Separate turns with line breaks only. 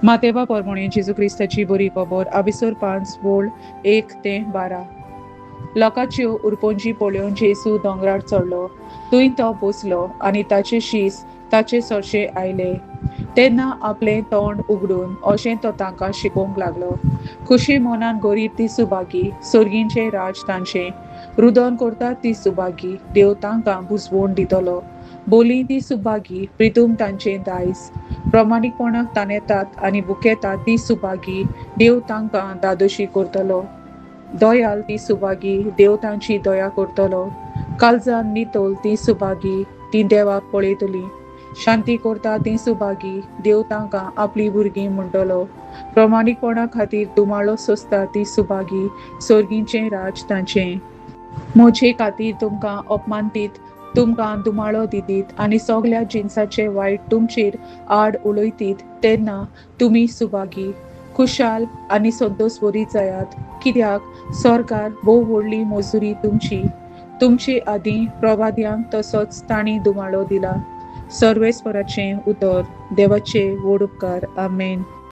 मातेवा परमणे जेजू क्रिस्ताची बरी खबर आबिसोर 5 बोल 1 ते 12. लोकांच्यो उरपोंजी पळोवन जेजू दोंगरार चडलो. थंय तो बसलो आनी ताचे शीस ताचे सोरशे आयले. तेन्ना आपलें तोंड उगडून अशें तो तांकां शिकोवंक लागलो. खुशी मनान गरीब ती सुभागी, सोर्गींचे राज तांचें. रुदन करतात ती सुभागी, देव तांकां बुजवण दितलो. बोली ती सुभागी, प्रितूम तांचें दायज. प्रमाणीकपणाक ताणेतात आनी बुकेतात ती सुभागी, देव तांकां दादोशी करतलो. दयाल ती सुभागी, देव तांची दया करतलो. काळजान नितोल ती सुभागी, ती देवाक पळयतली. शांती करता ती सुभागी, देव तांकां आपली भुरगीं म्हणटलो. प्रमाणीकपणा खातीर दुमाळो सोंसता ती सुभागी, सोर्गींचें राज तांचें. म्हजे खातीर तुमकां अपमान दीत, तुमकां दुमाळो दितीत आनी सगल्या जिन्साचे वायट तुमचेर आड उलयतीत, तेन्ना तुमी सुभागी. खुशाल आनी संतोश बरी जायात, कित्याक सरकार भोव व्हडली मजुरी तुमची. तुमचे आदीं प्रवाद्यांक तसोच तांणी दुमाळो दिला. सर्वेस्पराचें उतर. देवाचे व्हड उपकार. आमेन.